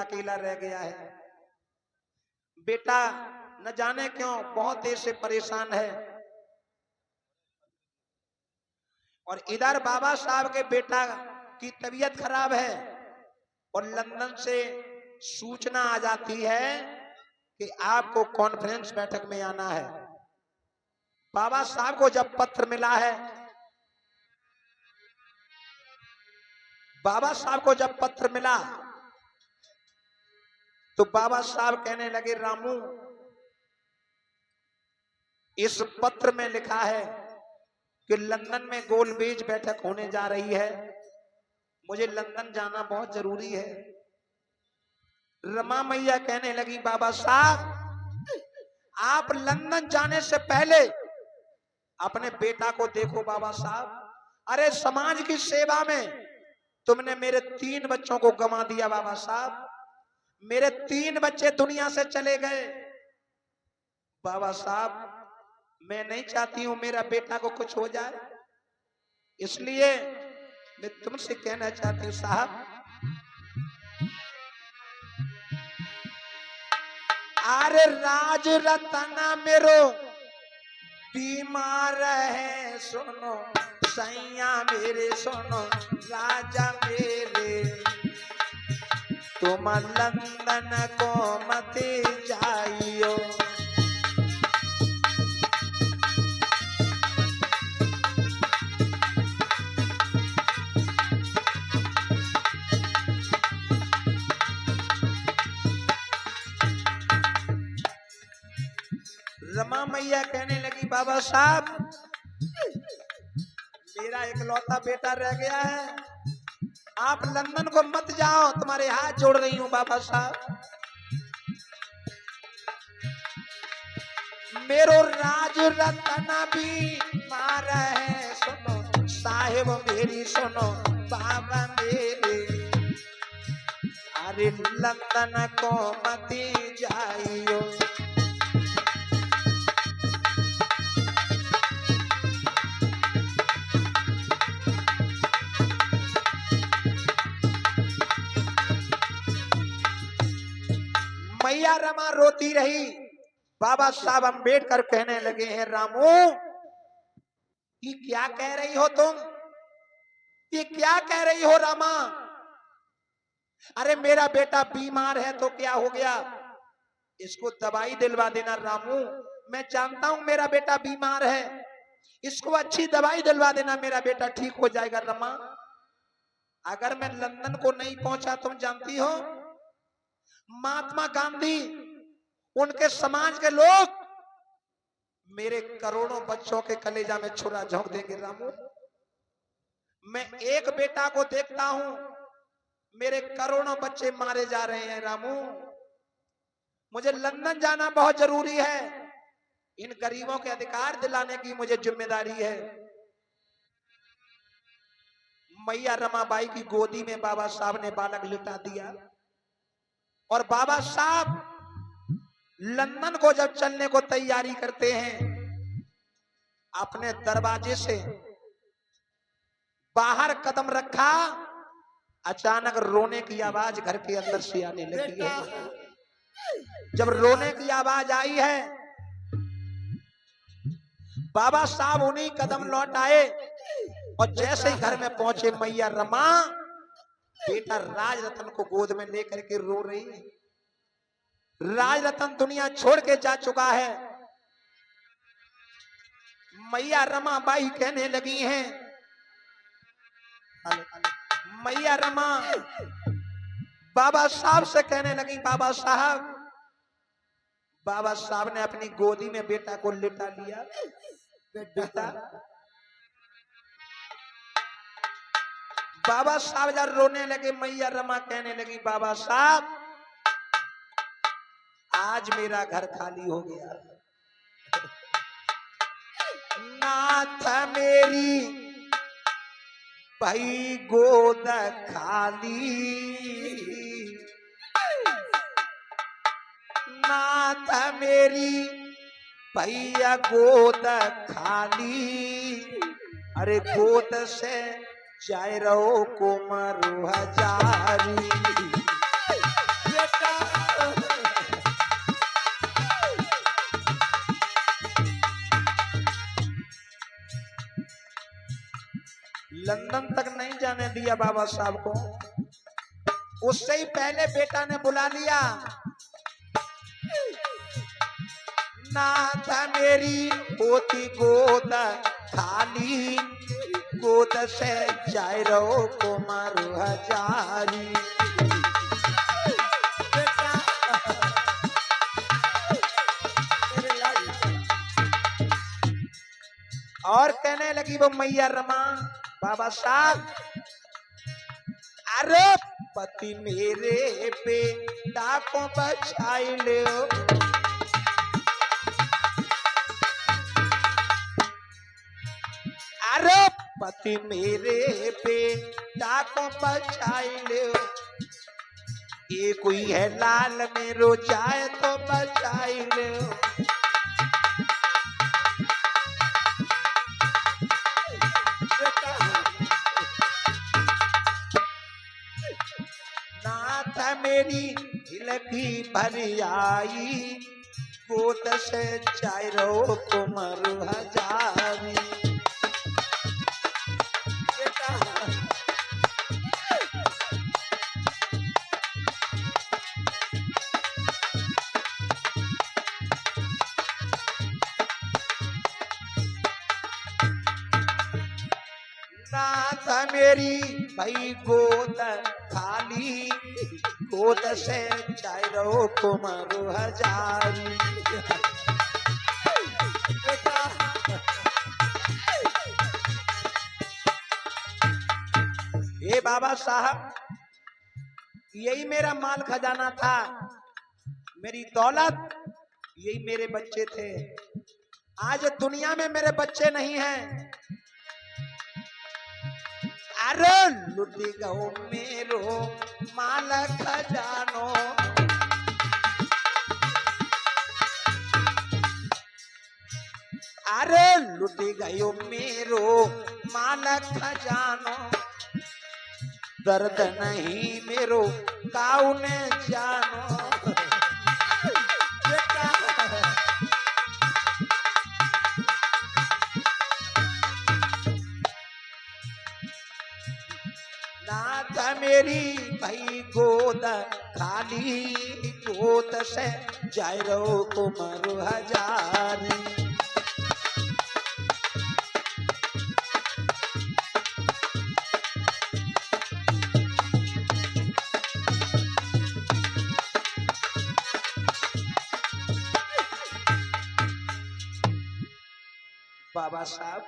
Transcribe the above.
अकेला रह गया है। बेटा न जाने क्यों बहुत देर से परेशान है। और इधर बाबा साहब के बेटा की तबीयत खराब है और लंदन से सूचना आ जाती है कि आपको कॉन्फ्रेंस बैठक में आना है। बाबा साहब को जब पत्र मिला है, बाबा साहब को जब पत्र मिला तो बाबा साहब कहने लगे, रामू इस पत्र में लिखा है कि लंदन में गोलमेज बैठक होने जा रही है, मुझे लंदन जाना बहुत जरूरी है। रमा मैया कहने लगी, बाबा साहब आप लंदन जाने से पहले अपने बेटा को देखो। बाबा साहब अरे समाज की सेवा में तुमने मेरे 3 बच्चों को गंवा दिया। बाबा साहब मेरे 3 बच्चे दुनिया से चले गए। बाबा साहब मैं नहीं चाहती हूं मेरा बेटा को कुछ हो जाए, इसलिए मैं तुमसे कहना चाहती हूं साहब, अरे राज रतना मेरो बीमार है, सुनो सैया मेरे, सुनो राजा मेरे, तुम लंदन को मत जाइयो। रमा मैया कहने लगी, बाबा साहब मेरा इकलौता बेटा रह गया है, आप लंदन को मत जाओ, तुम्हारे हाथ जोड़ रही हूं। बाबा साहब मेरो राज रतना भी मार है, सुनो साहेब मेरी, सुनो बाबा मेरे, अरे लंदन को मत जाइयो। मैया रमा रोती रही। बाबा साहब अम्बेडकर कहने लगे हैं, रामू ये क्या कह रही हो तुम, ये क्या कह रही हो रमा? अरे मेरा बेटा बीमार है तो क्या हो गया, इसको दवाई दिलवा देना। रामू मैं जानता हूं मेरा बेटा बीमार है, इसको अच्छी दवाई दिलवा देना, मेरा बेटा ठीक हो जाएगा। रमा अगर मैं लंदन को नहीं पहुंचा, तुम जानती हो महात्मा गांधी उनके समाज के लोग मेरे करोड़ों बच्चों के कलेजा में छुरा झोंक देंगे। रामू मैं एक बेटा को देखता हूं, मेरे करोड़ों बच्चे मारे जा रहे हैं। रामू मुझे लंदन जाना बहुत जरूरी है, इन गरीबों के अधिकार दिलाने की मुझे जिम्मेदारी है। मैया रमाबाई की गोदी में बाबा साहब ने बालक लिटा दिया और बाबा साहब लंदन को जब चलने को तैयारी करते हैं, अपने दरवाजे से बाहर कदम रखा, अचानक रोने की आवाज घर के अंदर से आने लगी है। जब रोने की आवाज आई है, बाबा साहब उन्हीं कदम लौट आए और जैसे ही घर में पहुंचे, मैया रमा बेटा राजरतन को गोद में लेकर के रो रही है। राजरतन दुनिया छोड़ के जा चुका है। मैया रमाबाई कहने लगी हैं, मैया रमा बाबा साहब से कहने लगी, बाबा साहब। बाबा साहब ने अपनी गोदी में बेटा को लिटा लिया। बेटा बाबा साहब जब रोने लगे, मैया रमा कहने लगी, बाबा साहब आज मेरा घर खाली हो गया। नाथ मेरी भाई गोद खाली, नाथ मेरी भैया गोद खाली, अरे गोद से जाए रहो कुमार हजारी। लंदन तक नहीं जाने दिया बाबा साहब को। उससे ही पहले बेटा ने बुला लिया, नाथ मेरी होती गोद खाली, गोद से जाए रहो कुमार हजारी। और कहने लगी वो मैया रमा, बाबा साहब अरे पति मेरे बेटा को बचाई लो, अरे पति मेरे बेटा को बचाई लो, ये कोई है लाल में रो जाए तो बचाई लो। नाथ मेरी हिलकी भरी आई, गोद से जाए रहो कुमार हजारी। नाथ मेरी भाई गोद खाली, गोद से जाए रहो कुमार हजारी। ये बाबा साहब यही मेरा माल खजाना था, मेरी दौलत, यही मेरे बच्चे थे। आज दुनिया में मेरे बच्चे नहीं हैं। अरे लुट गओ मेरो माल खजानो, अरे लुट गयो मेरो माल खजानो, दर्द नहीं मेरो काउन जानो। नाथ मेरी भाई गोद खाली, गोद से जाए रहो कुमार हजारी। बाबा साहब